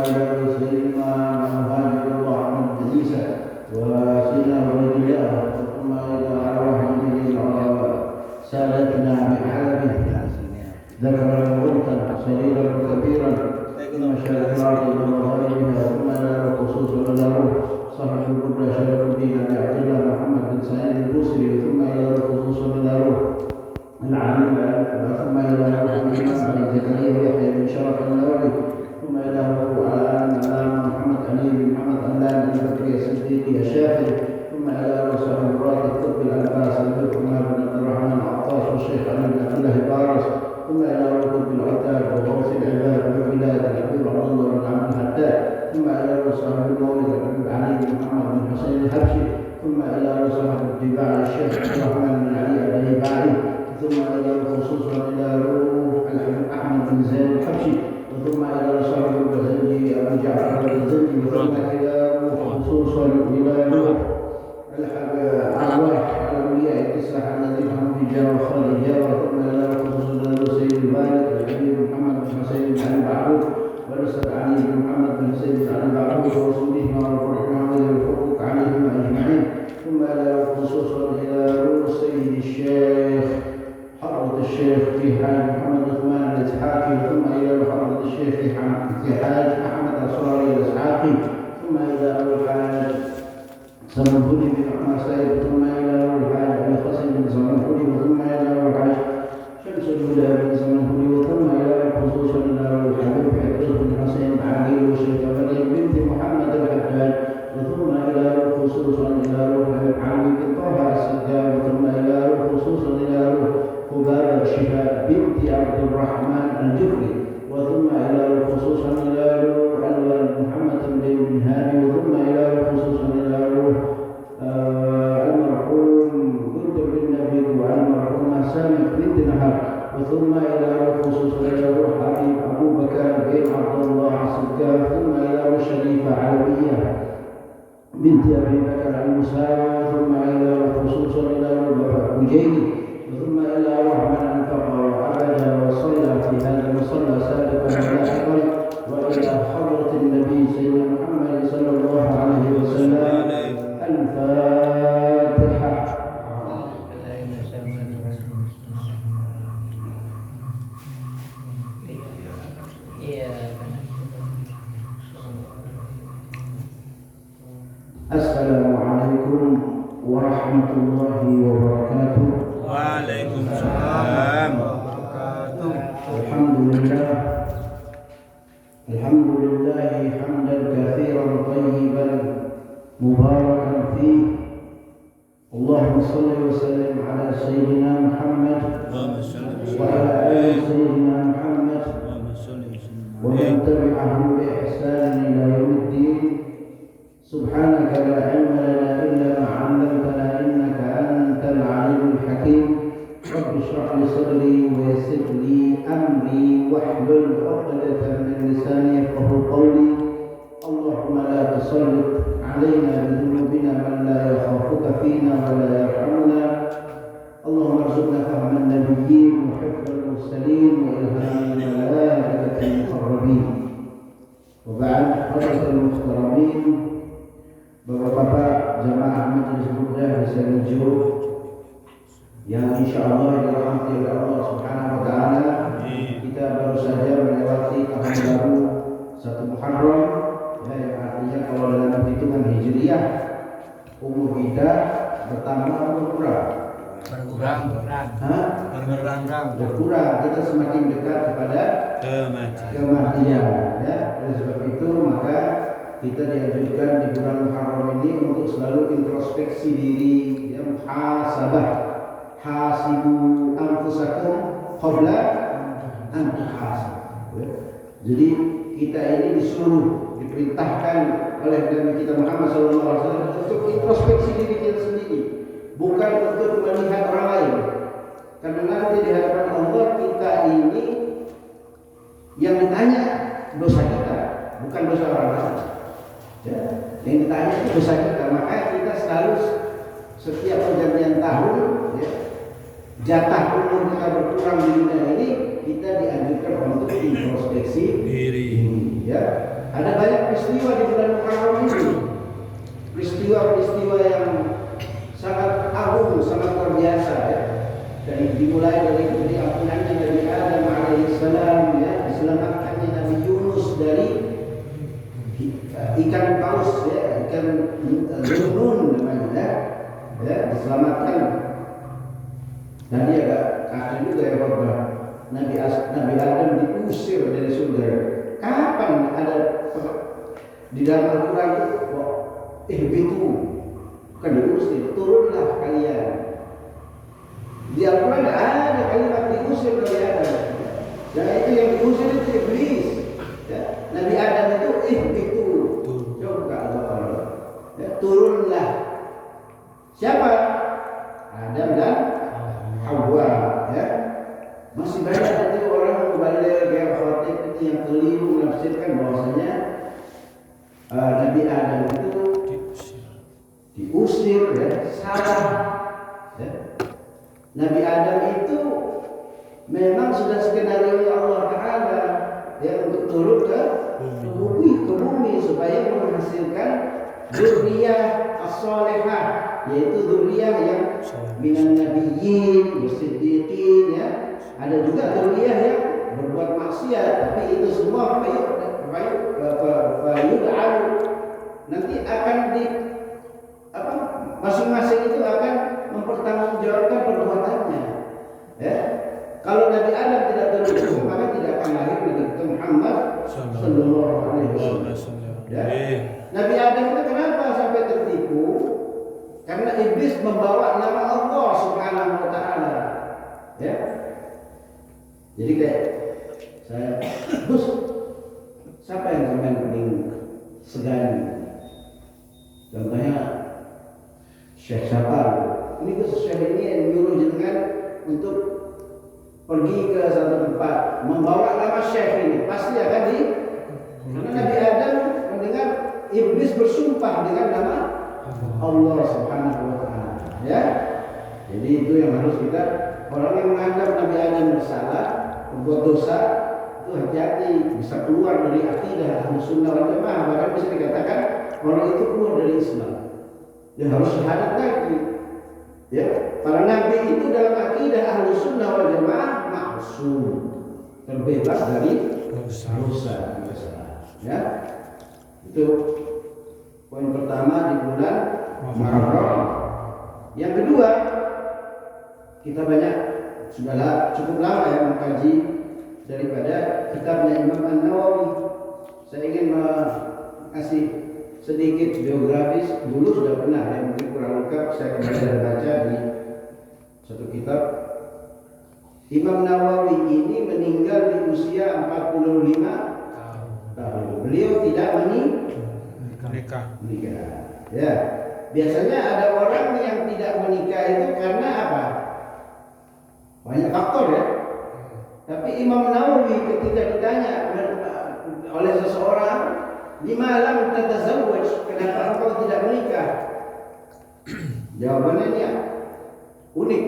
إلى سيدنا مهاجر الله عبد عيسى وسيدنا عبد الله ثم إلى أرواح سادتنا بحلبه ذكرا وأنثى صغيرا وكبيرا ثم شرف الأرض ومغاربها ثم إلى خصوص الروح صاحب القدرة شرف الدين أبي عبد الله محمد بن سعيد البوصري ثم إلى خصوص الروح العالم ثم إلى روح الإمام أبي زكريا ويحيى بن شرف النووي ثم إلى روح العالم محمد علي بن محمد علان البكري الصديقي الشافعي ثم إلى روح صاحب الراتب الطب العباس البكر عمر بن عبد الرحمن العطاس والشيخ علي بن عبد الله بارس ثم إلى روح قطب العتاب وغوث العباد والبلاد الحبيب عبد الله بن عبد الحداد ثم إلى روح صاحب المولد الحبيب علي بن محمد بن حسين الحبشي ثم إلى روح صاحب الاتباع الشيخ عبد الرحمن بن علي الرباعي ثم إلى خصوصا إلى روح الحبيب أحمد بن زين الحبشي ثم إلى صاحب البزنجي أبو جعفر البزنجي ثم إلى خصوصا إلى روح أرواح الأولياء التسعة الذين هم في جار خالد جار ثم إلى خصوصا سيد الوالد الحبيب محمد بن حسين بن علي معروف ورسل علي بن محمد بن حسين بن علي معروف ورسولهما ورحمه والحقوق عليهم أجمعين ثم إلى خصوصا إلى روح سيد الشيخ حضرة الشيخ في حاج محمد عثمان الإسحاقي ثم إلى حضرة الشيخ في حاج أحمد الصاري الإسحاقي ثم إلى الحاج سمنفوري بن عمر سيد ثم إلى الحاج أبي قاسم بن سمنفوري ثم إلى الحاج شمس الهدى بن سمنفوري ثم إلى خصوصا إلى الحبيب حفظ بن حسين عقيل وشيخ مريم بنت محمد الحجاج ثم إلى خصوصا إلى الحبيب علي بن طه السجاد ثم إلى خصوصا إلى خباب الشفاء بنت عبد الرحمن الجفري وثم إلى خصوصا إلى الوالد محمد بن هاني وثم إلى خصوصا إلى المرحوم بنت بن نبيل والمرحومة سامة بنت نهار وثم إلى خصوصا إلى حبيب أبو بكر بن عبد الله السجاد ثم إلى الشريفة علوية بنت أبي بكر المساوى ثم إلى خصوصا إلى وجيني ثم إلى من أنفق وعبد وصلى في هذا المصلى سابقا ولاحقا وإلى حضرة النبي سيدنا محمد صلى الله عليه وسلم الفاتحة. السلام عليكم ورحمة الله وبركاته. Waalaikumsalam. الحمد لله حمدا كثيرا طيبا مباركا فيه. اللهم صل وسلم على سيدنا محمد وعلى آل سيدنا محمد ومن تبعهم بإحسان إلى يوم الدين. سبحانك لا علم لنا إلا ما علمتنا إنك أنت العليم الحكيم. رب اشرح لي صدري ويسر لي أمري واحلل عقدة من لساني يفقهوا قولي. اللهم لا تسلط علينا بذنوبنا من لا يخافك فينا ولا يرحمنا. اللهم ارزقنا فهم النبيين وحفظ المرسلين وإلهام الملائكة المقربين. وبعد حضرة المحترمين Bapak-bapak jamaah majelis muda di Semeju yang insya Allah dirahmati oleh Allah Subhanahu Wa Taala, kita baru saja melewati tahun baru 1 Muharram, ya, yang artinya kalau dalam hitungan hijriah umur kita bertambah atau berkurang? Berkurang. Kita semakin dekat kepada kematian. Ya, oleh sebab itu maka kita dianjurkan di bulan Muharram ini untuk selalu introspeksi diri, ya, muhasabah. Hasibu anfusakum qabla an tuhasabu. Jadi kita ini disuruh, diperintahkan oleh Nabi kita Muhammad SAW untuk introspeksi diri kita sendiri, bukan untuk melihat orang lain. Karena nanti di hadapan Allah kita ini yang ditanya dosa kita, bukan dosa orang lain. Ya, yang ditanya itu dosa kita. Maka kita selalu setiap pergantian tahun, ya, jatah umur kita berkurang di dunia ini, kita dianjurkan untuk introspeksi diri. Ya, Ada banyak peristiwa di bulan Muharram ini, peristiwa-peristiwa yang sangat agung, sangat luar biasa ya. Dan dimulai dari diampunannya Nabi Adam alaihissalam, ya, diselamatkannya Nabi Yunus dari ikan paus, ya, ikan Zunnun namanya, ya, diselamatkan. Dan dia agak kacau juga ya Bapak. Nabi Adam diusir dari surga. Kapan ada di dalam Al-Quran itu bukan diusir, turunlah kalian. Di Al-Quran ada kalimat diusir dari Adam. Dan itu yang diusir itu iblis. Ya. Nabi Adam itu coba Allah, ya, turunlah. Siapa? Adam dan Hawa. Ya. Masih banyak nanti orang membalik yang khawatir itu yang keliru menafsirkan bahwasanya Nabi Adam itu diusir, ya, salah. Ya. Nabi Adam itu memang sudah skenario Allah Ta'ala, ya, untuk turun ke bumi supaya menghasilkan dzurriyyah as-salihah, yaitu dzurriyyah yang minan nabiyyin wasiddiqin, ya. Ada juga dzurriyyah yang berbuat maksiat, tapi itu semua fayud'al nanti akan masing-masing itu akan mempertanggungjawabkan perbuatannya. Ya. Kalau Nabi Adam tidak terhukum, maka tidak akan lahir Nabi Muhammad sallallahu alaihi wasallam. Ya. Nabi Adam itu kenapa sampai tertipu? Karena iblis membawa nama Allah Subhanahu wa taala. Ya. Jadi kayak saya, Gus, siapa yang sampai paling segani? Contohnya Syekh Syafar. Ini Syekh ini yang menyuruh jenengan untuk pergi ke satu tempat, membawa nama Syekh ini, pasti akan karena Nabi Adam mendengar iblis bersumpah dengan nama Allah Subhanahu wa taala. Ya. Jadi itu yang harus kita, orang yang menganggap Nabi Adam bersalah, membuat dosa, itu hati-hati, bisa keluar dari akidah Ahlussunnah wal Jamaah, bahkan bisa dikatakan orang itu keluar dari Islam. Dia harus syahadat lagi. Ya, para nabi itu dalam akidah Ahlussunnah wal Jamaah maksum, terbebas dari dosa. Ya, itu poin pertama di bulan Muharram. Yang kedua, kita sudah cukup lama ya mengkaji daripada kitabnya Imam An-Nawawi. Saya ingin mengasih sedikit biografis. Dulu sudah pernah ya, mungkin kurang lengkap, saya kembali baca di satu kitab. Imam Nawawi ini meninggal di usia 45 tahun. Beliau tidak menikah. Ya, biasanya ada orang yang tidak menikah itu karena apa? Banyak faktor ya. Tapi Imam Nawawi ketika ditanya oleh seseorang, "Lima lam tatazawwaj?" Kenapa engkau tidak menikah? Jawabannya dia unik.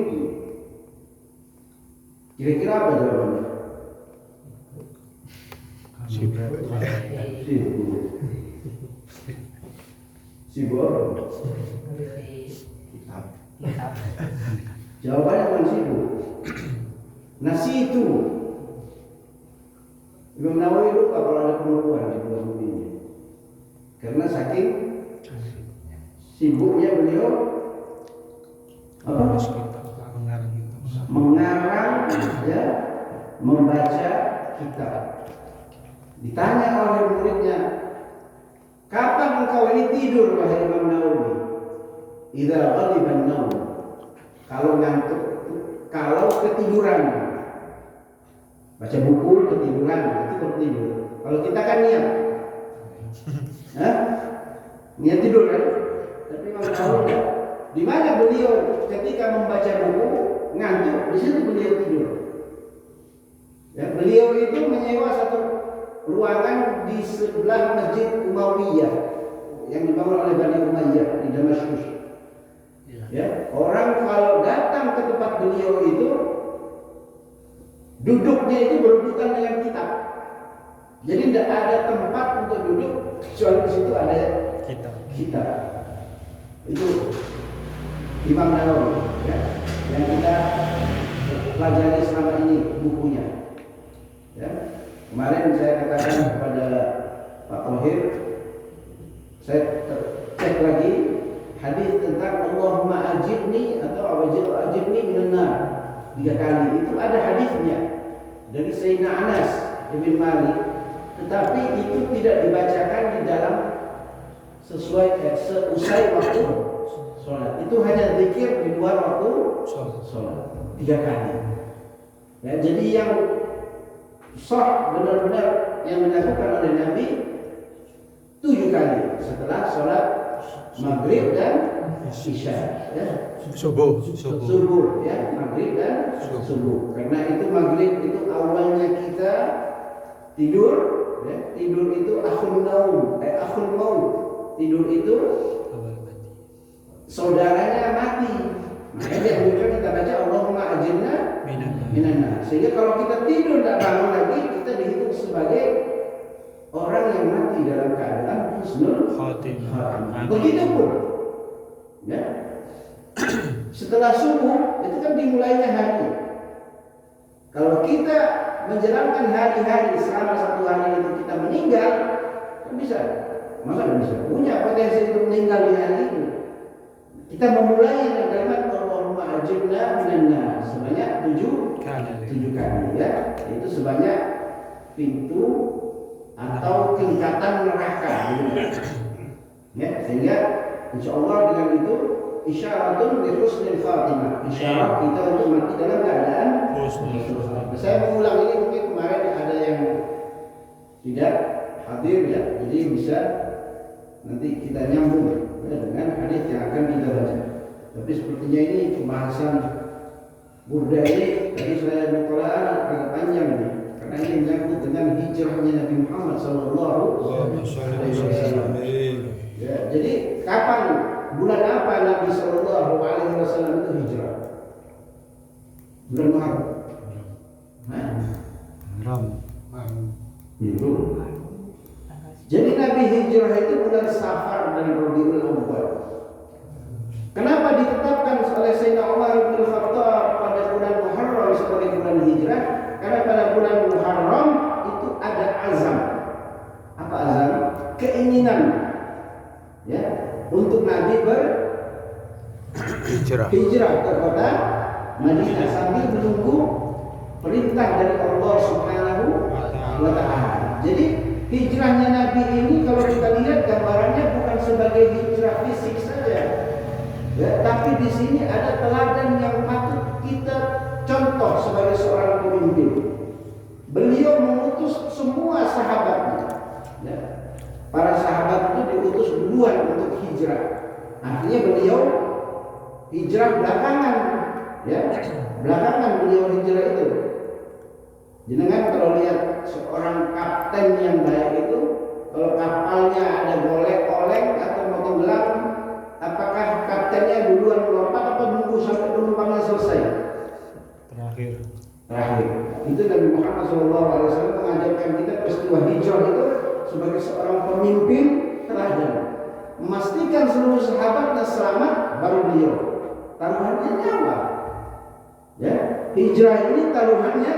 Kira-kira apa jawabannya? Sibuk. Jawabannya bukan sibuk. Nasi itu. Imam Nawawi lupa kalau ada perempuan di bulan bumi ini. Karena saking sibuknya beliau mengarang ya, membaca kitab. Ditanya oleh muridnya, kapan engkau ini tidur wahai Imam Nawawi? Idza ghaliba an-naum. Kalau ngantuk, kalau ketiduran. Baca buku ketiduran, itu tertidur. Kalau kita kan niat. Niat tidur kan? Tapi Imam Nawawi di mana beliau ketika membaca buku ngantuk, di situ beliau tidur. Ya, beliau itu menyewa satu ruangan di sebelah Masjid Umayyah yang dibangun oleh Bani Umayyah di Damaskus. Ya, orang kalau datang ke tempat beliau itu duduknya itu berebutan dengan kitab. Jadi tidak ada tempat untuk duduk kecuali di situ ada kita. Itu Imam Nawawi, ya, yang kita pelajari selama ini bukunya. Ya. Kemarin saya katakan kepada Pak Thohir, saya cek lagi hadis tentang Allahumma ajibni atau ajibni minan nar 3 kali. Itu ada hadisnya dari Sayyidina Anas bin Malik, tetapi itu tidak dibacakan di dalam seusai waktu sholat. Itu hanya zikir di luar waktu sholat 3 kali. Ya, jadi yang sah benar-benar yang dilakukan oleh Nabi 7 kali setelah sholat maghrib dan isya, ya. Subuh, ya, maghrib dan subuh. Karena itu maghrib itu awalnya kita tidur, ya. Tidur itu akhul maut. Tidur itu saudaranya mati. Makanya dianjurkan kita baca Allahumma ajirna minan nar. Sehingga kalau kita tidur tidak bangun lagi, kita dihitung sebagai orang yang mati dalam keadaan husnul khatimah. Begitupun, ya. Setelah subuh itu kan dimulainya hari. Kalau kita menjalankan hari-hari selama 1 hari itu kita meninggal, kan bisa. Masa bisa punya potensi untuk meninggal di hari ini. Kita memulai dengan kalimat Allahumma ajirna minan nar sebanyak 7 kali, ya. Itu sebanyak pintu atau tingkatan neraka, ya. Sehingga insyaallah dengan itu isyaratun li husnil khatimah, isyarat kita untuk mati dalam keadaan husnul khatimah. Saya mengulang ini mungkin kemarin ada yang tidak hadir, ya. Jadi bisa nanti kita nyambung, ya, dengan hadis yang akan kita baca. Tapi sepertinya ini pembahasan burda ini tadi saya mengatakan agak panjang ini, karena ini menyangkut dengan hijrahnya Nabi Muhammad SAW. Ya, jadi kapan, bulan apa Nabi SAW itu hijrah? Bulan Muharram. Jadi Nabi hijrah itu bulan Safar dan Rabiul Awwal. Kenapa ditetapkan oleh Sayyidina Umar bin Khattab pada bulan Muharram sebagai bulan hijrah? Karena pada bulan Muharram itu ada azam. Apa azam? Keinginan, ya, untuk Nabi berhijrah ke kota Madinah sambil menunggu perintah dari Allah Subhanahu wa Ta'ala. Jadi hijrahnya Nabi ini kalau kita lihat gambarannya bukan sebagai hijrah fisik saja, ya, tapi di sini ada teladan yang patut kita contoh sebagai seorang pemimpin. Beliau mengutus semua sahabatnya, ya. Para sahabat itu diutus duluan untuk hijrah. Artinya beliau hijrah belakangan, ya. Belakangan beliau hijrah itu. Jenengan kalau lihat seorang kapten yang baik itu, kalau kapalnya ada golek-oleng atau mau tenggelam, apakah kaptennya duluan melompat atau nunggu sampai penumpangnya selesai? Terakhir. Itu Nabi Muhammad SAW mengajarkan kita peristiwa hijrah itu sebagai seorang pemimpin teladan. Memastikan seluruh sahabatnya selamat, baru beliau. Taruhannya nyawa. Ya, hijrah ini taruhannya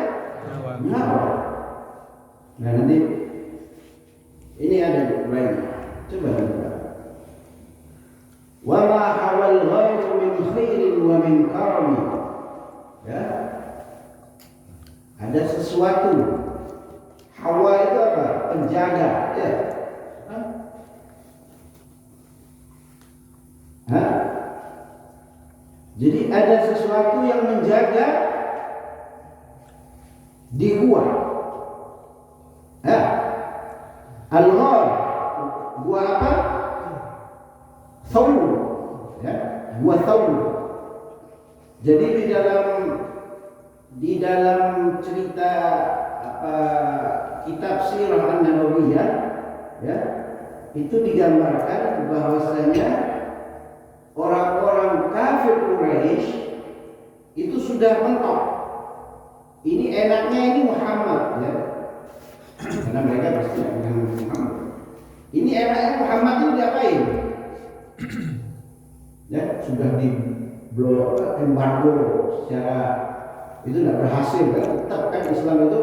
nyawa. Nah, nanti ini ada lain. Coba kita. Wa ma hawal ghairu min khairin wa min karami. Ya. Ada sesuatu. Hawa itu apa? Penjaga, ya. Hah? Jadi ada sesuatu yang menjaga di gua. Al-Ghar, gua apa? Thawr, ya, gua Thawr. Jadi di dalam cerita kitab Sirah An-Nabawiyah, ya, itu digambarkan bahwasanya orang-orang kafir Quraisy itu sudah mentok. Ini enaknya ini Muhammad, ya. karena mereka pasti dengan Muhammad. Ini era Muhammad ini diapain? Ya, sudah di embargo secara itu tidak berhasil kan? Tetap kan Islam itu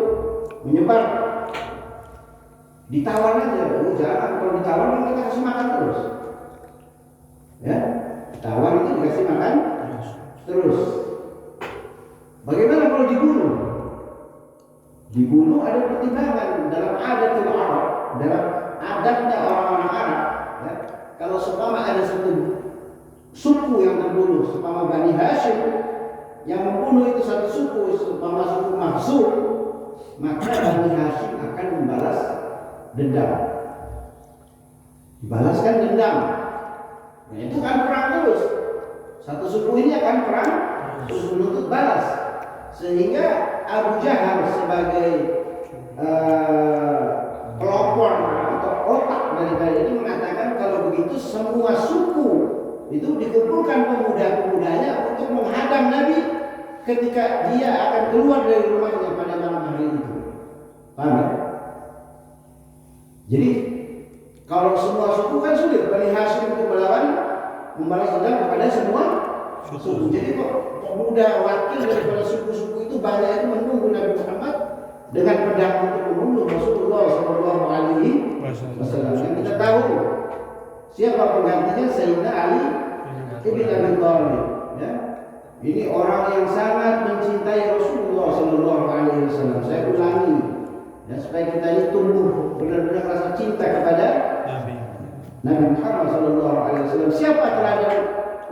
menyebar. Ditawar aja, jangan kalau ditawar kita kasih makan terus. Ya, tawar itu dikasih makan terus. Bagaimana kalau dibunuh? Dibunuh ada pertimbangan dalam adatul Arab, dalam adatnya orang-orang Arab. Ya. Kalau seumpama ada satu suku yang terbunuh, seumpama Bani Hashim yang membunuh itu satu suku, seumpama suku Makhzum, maka Bani Hashim akan membalas dendam. Dibalaskan dendam. Nah, itu kan perang terus. Satu suku ini akan perang terus menuntut balas. Sehingga Abu Jahal sebagai pelopor atau otak dari ini mengatakan kalau begitu semua suku itu dikumpulkan pemuda-pemudanya untuk menghadang Nabi ketika dia akan keluar dari rumahnya pada malam hari itu. Paham ya? Jadi kalau semua suku kan sulit, Bani Hashim untuk melawan membalas dendam kepada semua suku. Jadi kok pemuda wakil daripada suku-suku itu banyak itu menunggu Nabi Muhammad dengan pedang untuk membunuh Rasulullah Shallallahu Alaihi Wasallam. Yang kita tahu siapa penggantinya, Sayyidina Ali ibn Abi Thalib. Ya. Ini orang yang sangat mencintai Rasulullah Shallallahu Alaihi Wasallam. Saya ulangi, ya, supaya kita ini tumbuh benar-benar rasa cinta kepada Nabi Muhammad Shallallahu Alaihi Wasallam. Siapa teladan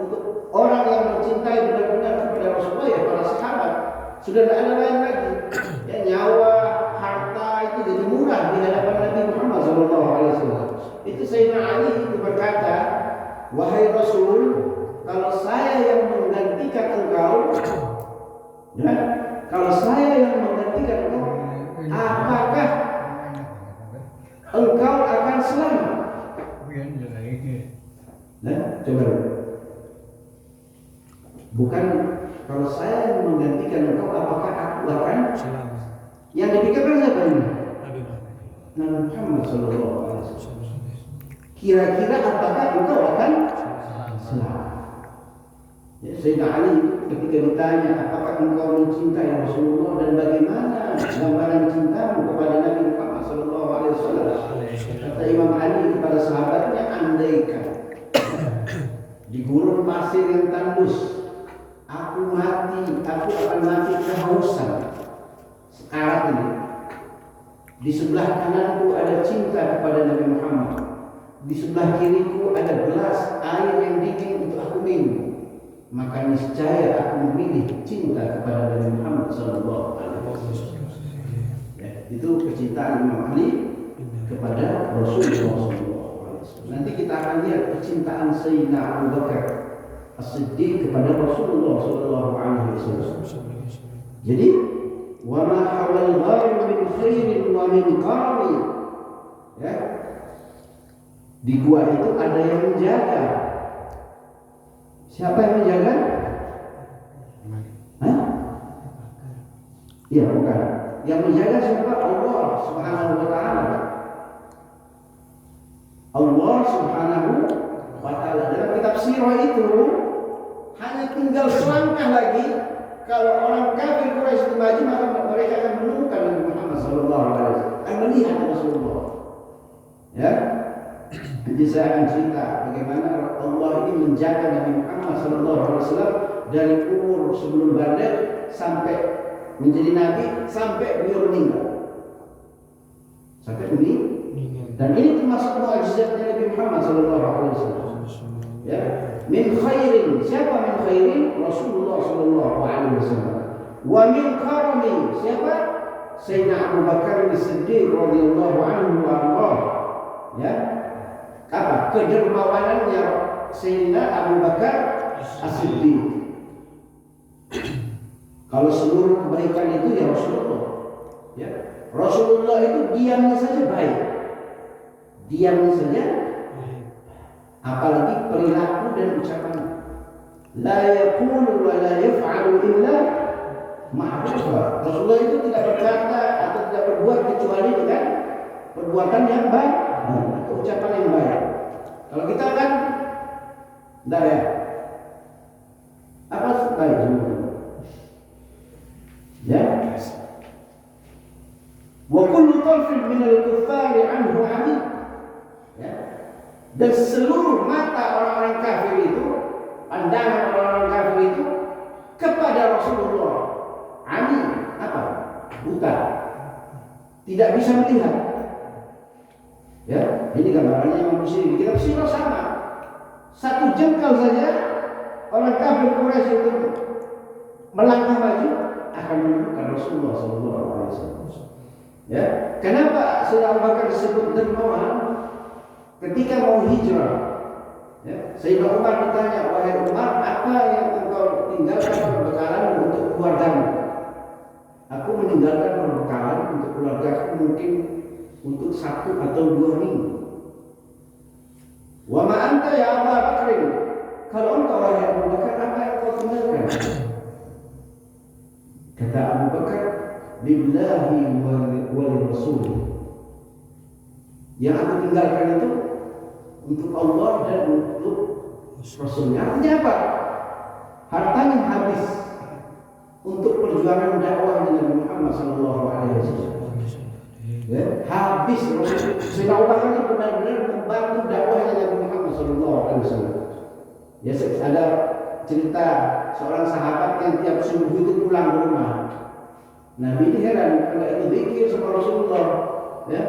untuk orang yang mencintai benar-benar kepada Rasulullah? Ya para sahabat. Sudah tidak ada lain lagi. Ya, nyawa, harta itu jadi murah di hadapan Nabi Muhammad Shallallahu Alaihi Wasallam. Itu Sayyidina Ali itu berkata, wahai Rasul, kalau saya yang menggantikan engkau, ya, kalau saya yang menggantikan engkau, apakah engkau akan selamat? Nah, coba. Bukan kalau saya yang menggantikan engkau, apakah aku akan selamat? Yang dipikirkan siapa ini? Nabi Muhammad Sallallahu Alaihi Wasallam. Kira-kira apakah engkau akan selamat? Ya, Sayyidina Ali ketika ditanya apakah engkau mencintai Rasulullah dan bagaimana gambaran cintamu kepada Nabi Muhammad Sallallahu Alaihi Wasallam, kata Imam Ali kepada sahabatnya, andaikan di gurun pasir yang tandus aku akan mati kehausan sekarat ini. Di sebelah kananku ada cinta kepada Nabi Muhammad, di sebelah kiriku ada gelas air yang dingin untuk aku minum, maka niscaya aku memilih cinta kepada Nabi Muhammad Sallallahu Alaihi Wasallam. Ya, itu kecintaan Imam Ali kepada Rasulullah Sallallahu Alaihi Wasallam. Nanti kita akan lihat kecintaan Sayyidina Abu Bakar As-Siddiq kepada Rasulullah Sallallahu Alaihi Wasallam. Jadi, wa ma hawal ghaib min khairin wa min qarami. Ya. Di gua itu ada yang menjaga. Siapa yang menjaga? Hah? Iya, bukan. Yang menjaga siapa? Allah Subhanahu wa taala. Allah Subhanahu wa taala. Dalam kitab sirah itu hanya tinggal selangkah lagi kalau orang kafir Quraisy itu maju, maka mereka akan menemukan Nabi Muhammad sallallahu alaihi wasallam, akan melihat Rasulullah. Ya. Jadi saya akan cerita bagaimana Allah ini menjaga Nabi Muhammad sallallahu alaihi wasallam dari umur sebelum balik sampai menjadi nabi, sampai beliau meninggal. Sampai ini. Dan ini termasuk mukjizatnya Nabi Muhammad sallallahu alaihi wasallam. Ya. Min khairin, siapa min khairin? Rasulullah sallallahu alaihi wasallam. Wa min karami, siapa? Sayyidina Abu Bakar As-Siddiq radhiyallahu anhu wa ardah. Ya. Apa? Kedermawanannya Sayyidina Abu Bakar As-Siddiq. Kalau seluruh kebaikan itu ya Rasulullah. Ya. Rasulullah itu diamnya saja baik. Diamnya saja, apalagi perilaku dan ucapan. La yaqulu wa la yaf'alu illa ma'rufa. Rasulullah itu tidak berkata atau tidak berbuat kecuali dengan perbuatan yang baik atau ucapan yang baik. Kalau kita kan enggak ya. Apa baik semua? Ya. Wa kullu tarfin min al-kuffari anhu 'ami. Ya. Dan seluruh mata orang-orang kafir itu, pandangan orang-orang kafir itu kepada Rasulullah. Ami apa? Buta. Tidak bisa melihat. Ya, ini gambarannya Imam Busiri. Kita semua sama. Satu jengkal saja orang kafir Quraisy itu melangkah maju akan menemukan Rasulullah SAW. Ya, kenapa Sayyidina Abu Bakar disebut dermawan ketika mau hijrah? Ya, Sayyidina Umar ditanya, wahai Umar, apa yang engkau tinggalkan perbekalan untuk keluargamu? Aku meninggalkan perbekalan untuk keluargaku mungkin untuk 1 atau 2 minggu. Wa ma anta ya Abu Bakar? Kalau engkau wahai Abu Bakar, apa yang kau tinggalkan? Kata Abu Bakar, lillahi wa rasul. Yang aku tinggalkan itu untuk Allah dan untuk Rasulnya. Artinya apa? Hartanya habis untuk perjuangan dakwah Nabi Muhammad SAW. Ya, habis. Sayyidina Abu Bakar itu benar-benar membantu dakwahnya Nabi Muhammad SAW. Ya, ada cerita seorang sahabat yang tiap subuh itu pulang ke rumah. Nabi ini heran, kalau itu zikir sama Rasulullah. Ya,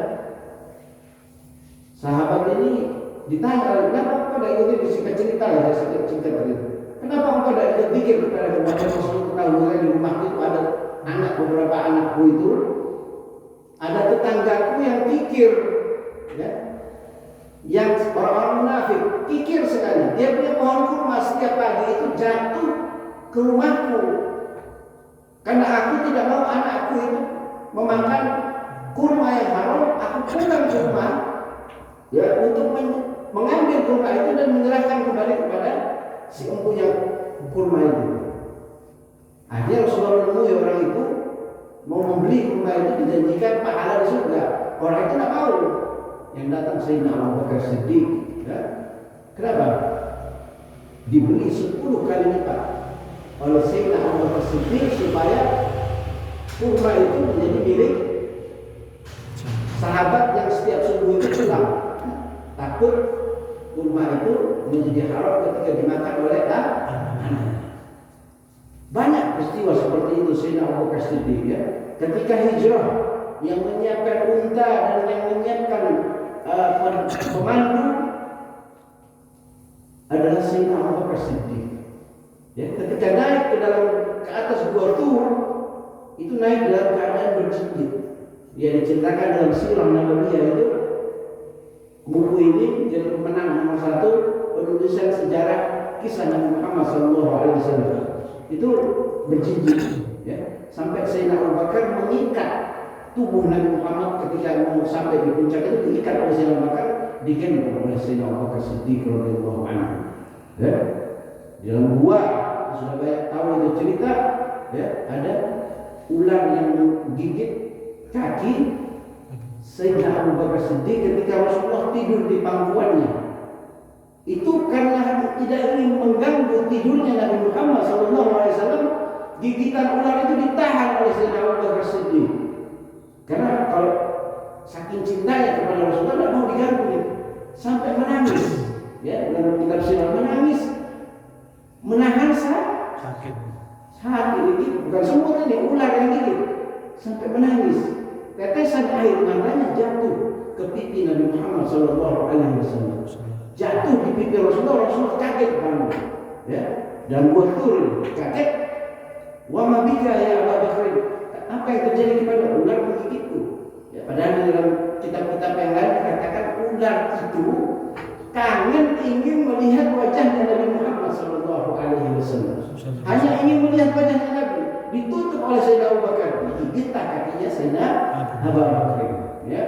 sahabat ini ditanya, kenapa engkau tidak ikut disingkat cerita ya, saya cerita tadi. Kenapa engkau tidak ikut zikir kepada keluarga Rasulullah? Tahu di rumah itu ada beberapa anakku itu, ada tetanggaku yang kikir, ya, yang orang-orang munafik, kikir sekali. Dia punya pohon kurma, setiap pagi itu jatuh ke rumahku, karena aku tidak mau anakku itu memakan kurma yang haram. Aku pulang ke rumah, ya, untuk mengambil kurma itu dan menyerahkan kembali kepada si empunya kurma itu. Akhirnya Rasulullah menemui orang itu, mau membeli kurma itu, dijanjikan pahala di surga. Orang itu tidak mau. Yang datang Sayyidina Abu Bakar Siddiq. Ya. Kenapa? Dibeli 10 kali lipat oleh Sayyidina Abu Bakar Siddiq supaya kurma itu menjadi milik sahabat yang setiap subuh itu pulang. Takut kurma itu menjadi haram ketika dimakan oleh anak. Banyak peristiwa seperti itu Sayyidina Abu Bakar Siddiq, ya. Ketika hijrah, yang menyiapkan unta dan yang menyiapkan pemandu adalah Sayyidina Abu Bakar Siddiq. Ya, ketika naik ke atas Gua Tur, itu naik dalam keadaan berjinjit. Dia diceritakan dalam sirah Nabawiyah itu. Buku ini jadi pemenang nomor 1 penulisan sejarah kisah Nabi Muhammad SAW. Itu berjinjit, ya, sampai Sayyidina Abu Bakar mengikat tubuh Nabi Muhammad ketika mau sampai di puncak itu, diikat oleh Sayyidina Abu Bakar, digendong oleh Sayyidina Abu Bakar Siddiq radhiyallahu anhu. Ya, di dalam gua sudah banyak tahu itu cerita, ya, ada ular yang menggigit kaki Sayyidina Abu Bakar Siddiq ketika Rasulullah tidur di pangkuannya. Itu karena tidak ingin mengganggu tidurnya Nabi Muhammad SAW, gigitan ular itu ditahan oleh Sayyidina Abu Bakar Siddiq. Karena kalau saking cintanya kepada Rasulullah tidak mau diganggu, sampai menangis. Ya, dalam kitab sirah menangis, menahan sakit. Ini bukan semut ini, ular yang gigit, sampai menangis. Tetesan air matanya jatuh ke pipi Nabi Muhammad SAW. Jatuh di pipi Rasulullah kaget banget. Ya, dan Gua Tur kaget. Wa ma bika ya Abu Bakar? Apa yang terjadi kepada ular menggigitku? Ya, padahal di dalam kitab-kitab yang lain dikatakan ular itu kangen ingin melihat wajahnya Nabi Muhammad SAW. Hanya ingin melihat wajahnya Nabi. Ditutup oleh Sayyidina Abu Bakar, digigit kakinya Sayyidina Abu Bakar. Ya,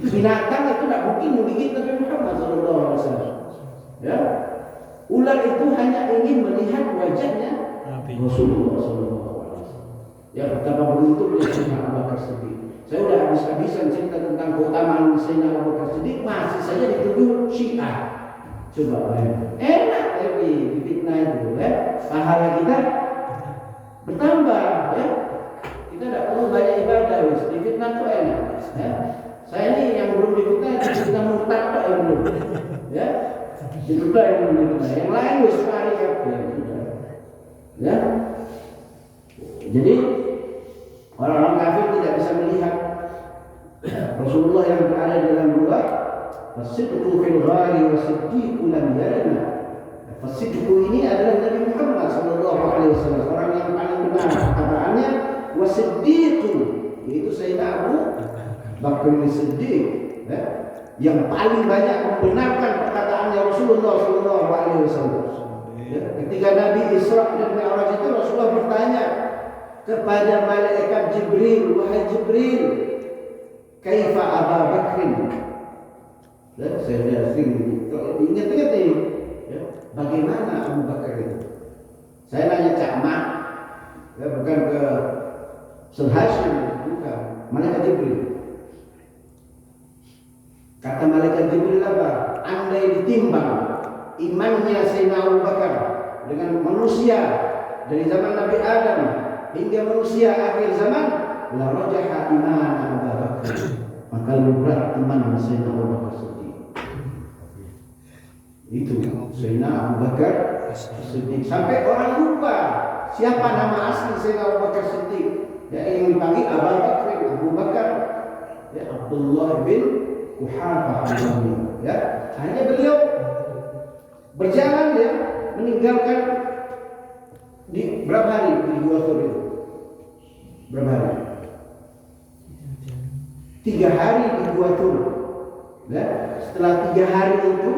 binatang itu tidak mungkin menggigit Nabi Muhammad SAW. Ya, ular itu hanya ingin melihat wajahnya Rasulullah SAW. Ya, betapa beruntungnya Sayyidina Abu Bakar Siddiq. Saya udah habis-habisan cerita tentang keutamaan Sayyidina Abu Bakar Siddiq, masih saja dituduh Syiah. Coba enak tapi fitnah itu pahala kita bertambah ya. Kita tidak perlu banyak ibadah, di fitnah itu enak ya. Saya ini yang belum difitnah murtad Pak yang belum ya. Itu yang belum difitnah, yang lain wis mari kabeh ya. Jadi orang-orang kafir tidak bisa melihat Rasulullah yang berada di dalam gua. As-sidqu fil ghari was-siddiqu lam yarina. As-sidqu ini adalah Nabi Muhammad sallallahu alaihi wasallam, orang yang paling benar perkataannya, was-siddiqu yaitu Sayyidina Abu Bakar As-Siddiq ya, yang paling banyak membenarkan perkataannya Rasulullah sallallahu alaihi wasallam. Ya, ketika Nabi Isra dan Mi'raj itu Rasulullah bertanya kepada malaikat Jibril, wahai Jibril, kaifa Abu Bakr? Dan saya sering ingat-ingat ini, ya, bagaimana Abu Bakar itu? Saya nanya Cak Mak, ya, bukan ke Syekh Hashim, bukan, malaikat Jibril. Kata malaikat Jibril apa? Andai ditimbang imannya Sayyidina Abu Bakar dengan manusia dari zaman Nabi Adam hingga manusia akhir zaman, la rajaha iman Abu Bakar, maka lebih berat iman Sayyidina Abu Bakar Siddiq. Itu Sayyidina Abu Bakar Siddiq, sampai orang lupa siapa nama asli Sayyidina Abu Bakar Siddiq, ya, yang dipanggil Abu Bakar ya, Abdullah bin Quhafah ya. Hanya beliau berjalan ya, meninggalkan di berapa hari di Gua Thur itu? Berapa hari? 3 hari di Gua Thur. Ya, setelah 3 hari itu,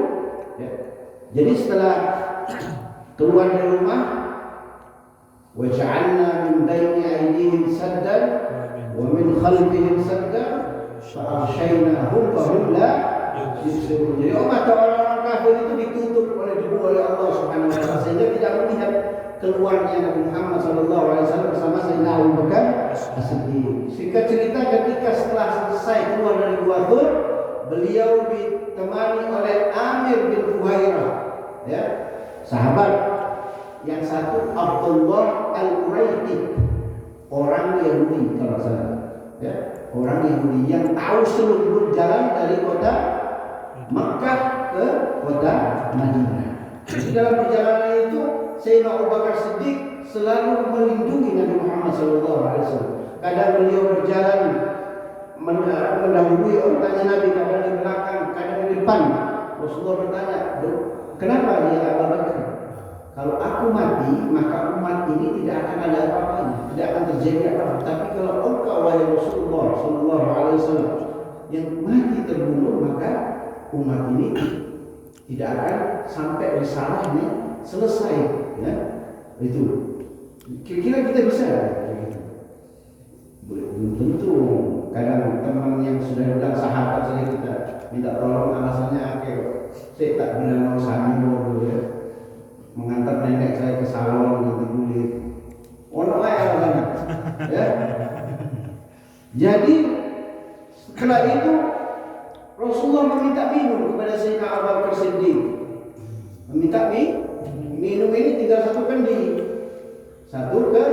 ya, jadi setelah keluar dari rumah, wa ja'alna min baini aydihim saddan wa min khalfihim saddan fa aghshaynahum fa hum la yubsirun. Jadi mata orang-orang kafir itu ditutup oleh Allah Subhanahu wa taala sehingga tidak melihat keluarnya Nabi Muhammad sallallahu alaihi wasallam bersama Sayyidina Abu Bakar As-Siddiq. Singkat cerita, ketika setelah selesai keluar dari Gua Thur, beliau ditemani oleh Amir bin Fuhairah, ya, sahabat. Yang satu Abdullah Al-Quraiti, orang Yahudi kalau salah, ya, orang Yahudi yang tahu seluruh jalan dari kota Makkah ke kota Madinah. Jadi dalam perjalanan itu Sayyidina Abu Bakar Siddiq selalu melindungi Nabi Muhammad SAW. Kadang beliau berjalan mendahului urutannya Nabi, kadang di belakang, kadang di depan. Rasulullah bertanya, kenapa dia Abu Bakar? Kalau aku mati, maka umat ini tidak akan ada apa-apanya, tidak akan terjadi apa-apa. Tapi kalau engkau wahai Rasulullah SAW yang mati terbunuh, maka umat ini tidak akan sampai risalahnya selesai. Ya, itu. Kira-kira kita bisa gitu. Belum tentu. Kadang teman yang sudah bilang sahabat saja kita minta tolong, alasannya akhir saya tak bilang mau sambil dulu ya, mengantar nenek saya ke salon ganti kulit. Ono alasannya. Ya. Jadi setelah itu Rasulullah meminta minum kepada Sayyidina Abu Bakar Siddiq. Meminta minum ini tinggal satu kendi. Satu ke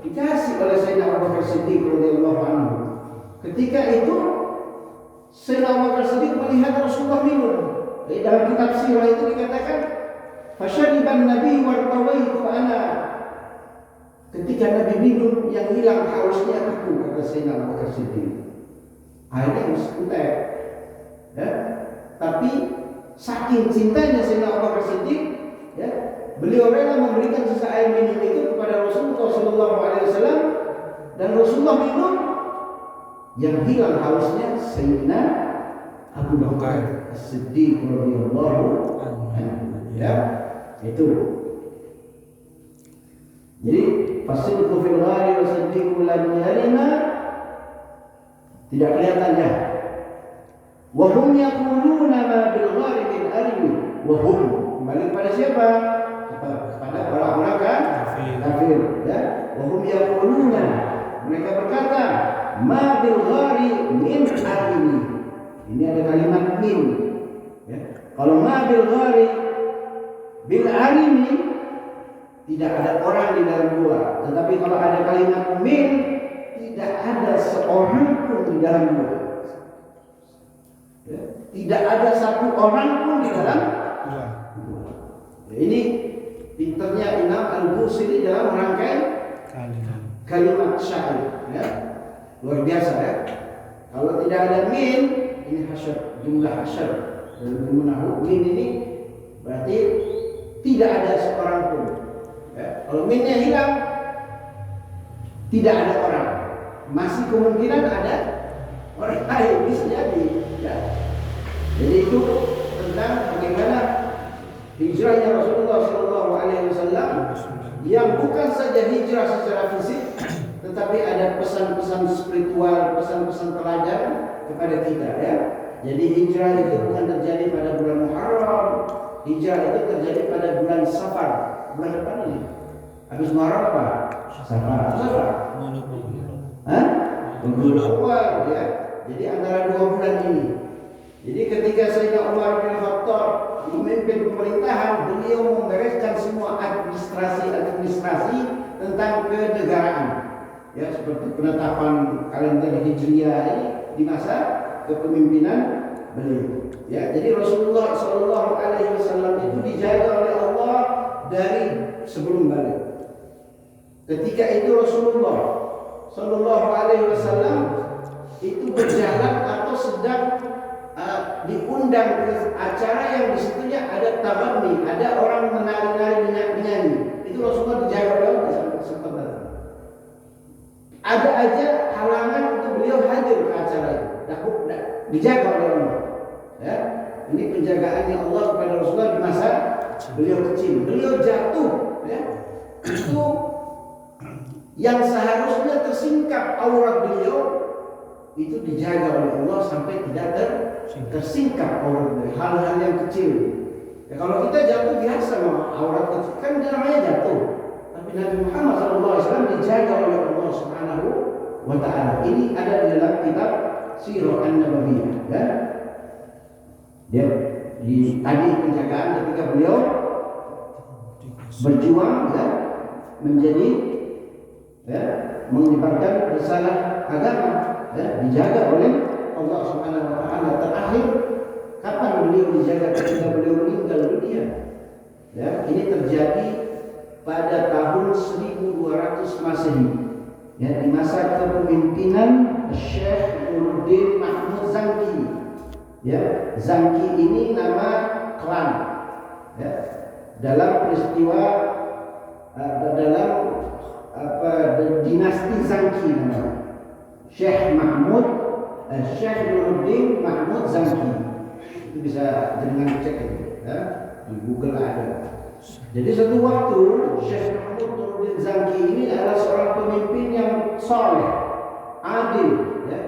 dikasih oleh Sayyidina Abu Bakar Siddiq radhiyallahu anhu. Ketika itu Sayyidina Abu Bakar Siddiq melihat Rasulullah minum. Di dalam kitab sirah itu dikatakan, "Fasyariban Nabi wa tawaitu ana." Ketika Nabi minum, yang hilang hausnya aku, kata Sayyidina Abu Bakar Siddiq. Akhirnya entek. Ya. Tapi saking cintanya Sayyidina Abu Bakar Siddiq, ya, beliau rela memberikan sisa air minum itu kepada Rasulullah SAW, dan Rasulullah minum, yang hilang hausnya Sayyidina Abu Bakar As-Siddiq radhiyallahu anhu. Ya, itu. Jadi fasidqu fil ghari wa siddiqu lam yarina, tidak kelihatan ya. Wa hum yaquluna ma bil ghari min arwi, wa hum, kembali kepada siapa? Kepada orang-orang kafir, ya. Wa hum yaquluna, mereka berkata, ma bil ghari min. Ya. Kalau ma bil ghari bil arimi tidak ada orang di dalam gua. Tetapi kalau ada kalimat min, tidak ada seorang pun di dalam gua. Ya. Tidak ada satu orang pun di dalam gua. Ya, ini pinternya Imam Al-Busiri dalam merangkai kalimat syair. Ya. Luar biasa ya. Kalau tidak ada min, ini hasyar, jumlah hasyar. Dalam ilmu nahwu min ini berarti tidak ada seorang pun. Ya. Kalau minnya hilang, tidak ada orang. Masih kemungkinan ada orang lain, bisa jadi. Ya. Jadi itu tentang bagaimana hijrahnya Rasulullah SAW yang bukan saja hijrah secara fisik, tetapi ada pesan-pesan spiritual, pesan-pesan pelajaran kepada kita. Ya. Jadi hijrah itu bukan terjadi pada bulan Muharram, hijrah itu terjadi pada bulan Safar. Bulan depan ini. Habis Muharram apa? Safar. Hah? Awal ya. Jadi antara 2 bulan ini. Jadi ketika Sayyidina Umar bin Khattab memimpin pemerintahan, beliau membereskan semua administrasi tentang kenegaraan. Ya, seperti penetapan kalender Hijriah ini di masa kepemimpinan beliau. Ya, jadi Rasulullah SAW itu dijaga oleh Allah dari sebelum balik. Ketika itu Rasulullah SAW itu berjalan atau sedang diundang ke acara yang disitunya ada tabanni, ada orang menari-nari menyanyi. Itu Rasulullah dijaga oleh Allah sempat datang. Ada aja halangan untuk beliau hadir ke acara itu. Dijaga oleh Allah. Ya, ini penjagaannya Allah kepada Rasulullah di masa beliau kecil. Beliau jatuh, ya. Itu yang seharusnya tersingkap aurat beliau itu dijaga oleh Allah sampai tidak tersingkap aurat beliau. Hal-hal yang kecil. Ya, kalau kita jatuh biasa aurat kecil kan namanya jatuh. Tapi Nabi Muhammad SAW dijaga oleh Allah Subhanahu wa Ta'ala. Ini ada di dalam kitab Sirah An-Nabawiyah. Ya. Dia tadi penjagaan ketika beliau berjuang ya, menjadi ya, menyebarkan risalah agama ya, dijaga oleh Allah Subhanahu wa Ta'ala. Terakhir kapan beliau dijaga? Ketika beliau meninggal dunia. Ya, ini terjadi pada tahun 1200 Masehi. Ya, di masa kepemimpinan Syekh Nuruddin Mahmud Zanki. Ya, Zanki ini nama klan. Ya, dalam peristiwa dalam dinasti Zanki namanya. Syekh Nuruddin Mahmud Zanki. Itu bisa dengan cek itu, ya. Di Google ada. Jadi suatu waktu Syekh Mahmud Nuruddin Zanki ini adalah seorang pemimpin yang saleh, adil, ya.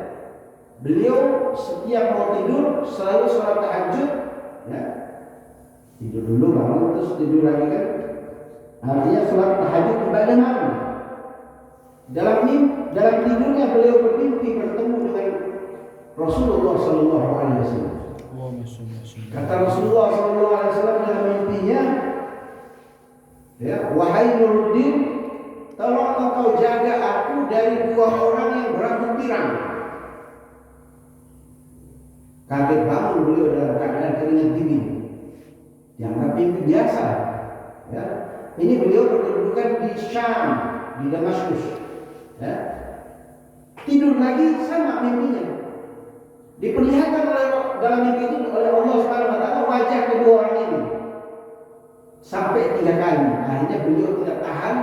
Beliau setiap mau tidur selalu sholat tahajud, ya. Tidur dulu bangun terus tidur lagi kan. Artinya sholat tahajud ibadah malam. Dalam tidurnya beliau bermimpi bertemu dengan Rasulullah SAW. Kata Rasulullah SAW dalam mimpinya, ya, wahai Nuruddin, tolong engkau jaga aku dari 2 orang yang berambut pirang. Kaget bangun beliau dalam keadaan keringat dingin. Dianggap mimpi biasa. Ya. Ini beliau berkedudukan di Syam, di Damaskus. Ya. Tidur lagi sama mimpinya. Diperlihatkan dalam mimpi itu oleh Allah Subhanahu wa Ta'ala wajah kedua orang ini. Sampai 3 kali. Akhirnya beliau tidak tahan.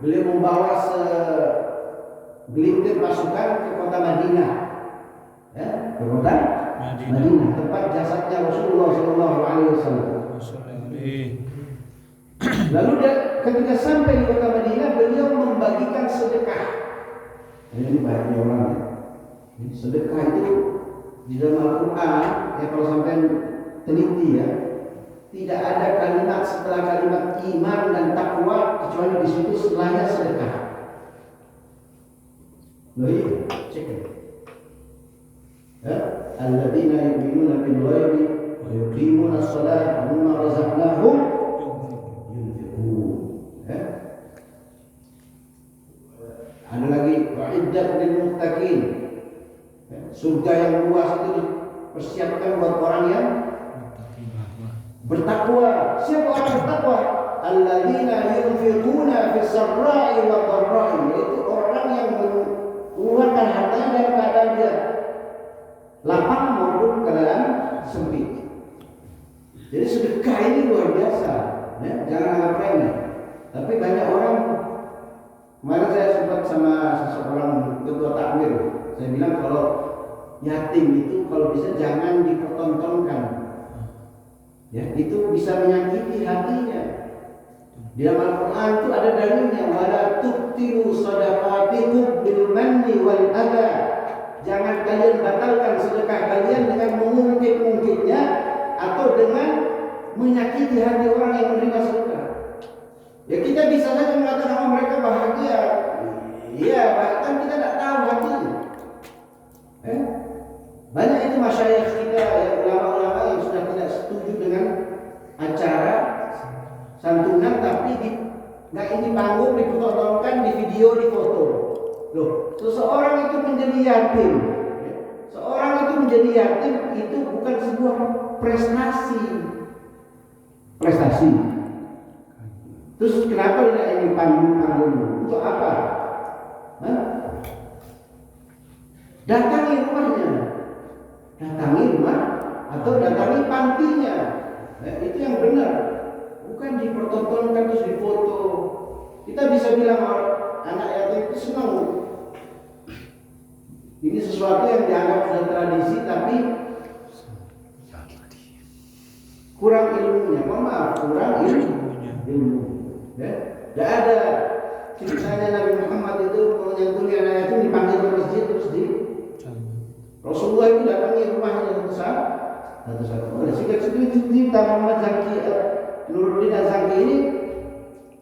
Beliau membawa segelintir pasukan ke kota Madinah. Ya, ke kota Madinah, tempat jasadnya Rasulullah SAW. Lalu ketika sampai di kota Madinah, beliau membagikan sedekah. Ini banyak orang. Sedekah itu di dalam Al-Quran, ya kalau sampai teliti ya, tidak ada kalimat setelah kalimat iman dan takwa kecuali di situ setelahnya sedekah. Loh iya, cek ya. alladzina yu'minuna bil ghaibi wa yuqimuna as-salata wa mimma razaqnahum yunfiqun. Ada lagi wa'iddat lil muttaqin. Surga yang luas itu dipersiapkan buat orang yang bertakwa. Siapa orang bertakwa? Alladzina yunfiquna fis sarra'i wad dharra'i, yaitu orang yang mengeluarkan hartanya dalam keadaan dia lapang maupun keadaan sempit. Jadi sedekah ini luar biasa, ya, jangan anggap remeh. Tapi banyak orang, kemarin saya sempat sama seseorang ketua takmir, saya bilang kalau yatim itu kalau bisa jangan dipertontonkan, ya, itu bisa menyakiti hatinya. Di dalam Al-Quran itu ada dalilnya, wala tubtilu shadaqatikum bil manni wal adha. Jangan kalian batalkan sedekah kalian dengan mengungkit-ungkitnya atau dengan menyakiti hati orang yang menerima sedekah. Ya kita bisa saja mengatakan oh, mereka bahagia. Iya, bahkan kita tidak tahu hatinya. Banyak itu masyayikh kita, ya, ulama-ulama yang sudah tidak setuju dengan acara santunan, tapi nggak ini panggung dipertontonkan, di video, di foto. Loh, seseorang itu menjadi yatim, seorang itu menjadi yatim itu bukan sebuah prestasi. Terus kenapa tidak ini panggung? Untuk apa? Datangi rumahnya, datangi rumah atau datangi pantinya. Itu yang benar. Bukan dipertontonkan terus difoto. Kita bisa bilang anak yatim itu senang. Ini sesuatu yang dianggap sudah tradisi tapi kurang ilmunya. Maaf, kurang ilmu. Ya, tidak ada ceritanya Nabi Muhammad itu menyantuni anak yatim dipanggil ke masjid terus di Rasulullah itu datangi rumahnya satu-satu. Sehingga cerita Muhammad Zaki Nuruddin Azhari ini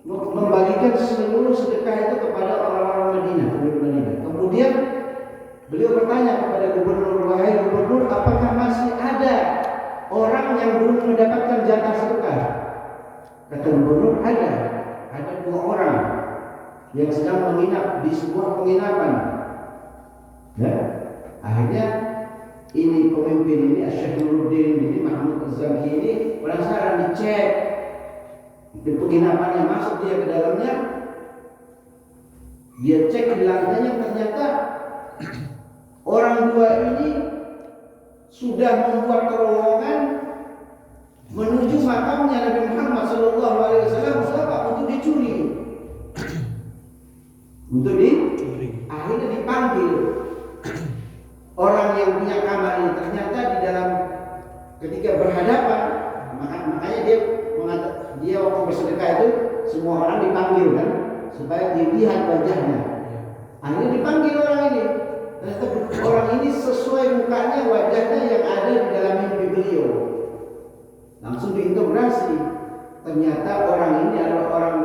membagikan seluruh sedekah itu kepada orang-orang Madinah, penduduk Madinah. Kemudian beliau bertanya kepada gubernur, wahai gubernur, apakah masih ada orang yang belum mendapatkan jatah sedekah? Kata gubernur, ada 2 orang yang sedang menginap di sebuah penginapan. Ya, akhirnya ini pemimpin ini Syekh Nuruddin ini Mahmud Az-Zaki ini penasaran, dicek di penginapannya, masuk dia ke dalamnya, dia cek di lantainya, ternyata orang 2 ini sudah membuat terowongan menuju makamnya Nabi Muhammad SAW untuk dicuri. Akhirnya dipanggil orang yang punya kamar ini. Ternyata di dalam ketika berhadapan, makanya dia waktu bersedekah itu semua orang dipanggil kan, supaya dilihat wajahnya. Akhirnya dipanggil orang ini. Ternyata orang ini sesuai mukanya, wajahnya yang ada di dalam mimpi beliau. Langsung diintegrasi. Ternyata orang ini adalah orang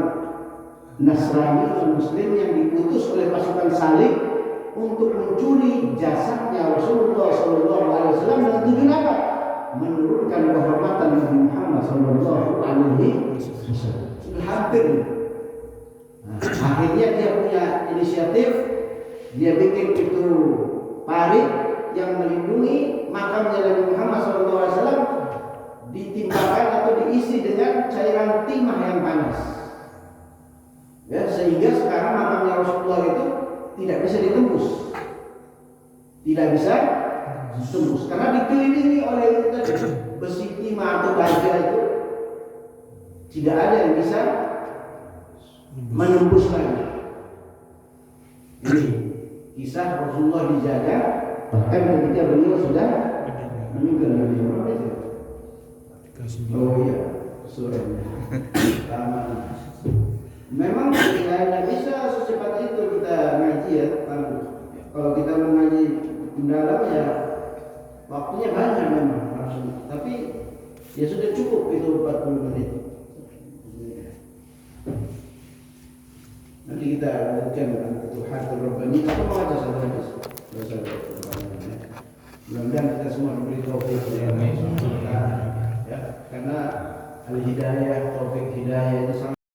Nasrani atau Muslim yang diutus oleh pasukan Salib untuk mencuri jasadnya Rasulullah SAW dengan tujuan apa? Menurunkan kehormatan Nabi Muhammad SAW. Sudah hampir. Akhirnya dia punya inisiatif, dia bikin itu parit yang melindungi makamnya Nabi Muhammad SAW, ditimpakan atau diisi dengan cairan timah yang panas. Ya, sehingga sekarang makamnya Rasulullah itu tidak bisa ditembus. Tidak bisa ditembus karena dikelilingi oleh besi timah atau baja itu. Tidak ada yang bisa menembus lagi. Ini kisah Rasulullah dijaga bahkan ketika beliau sudah meninggal dunia. Oh iya, surahnya. Memang tidak bisa secepat itu kita ngaji ya. Kalau kita mengaji mendalam ya waktunya banyak memang langsung. Tapi ya sudah cukup itu 40 menit. Nanti kita lanjutkan dengan Futuhatul Rabbani. Apa baca satu hadis? Mudah-mudahan kita semua diberi taufik dari Allah Subhanahu wa taala. Ya, karena al-hidayah, taufik hidayah itu sangat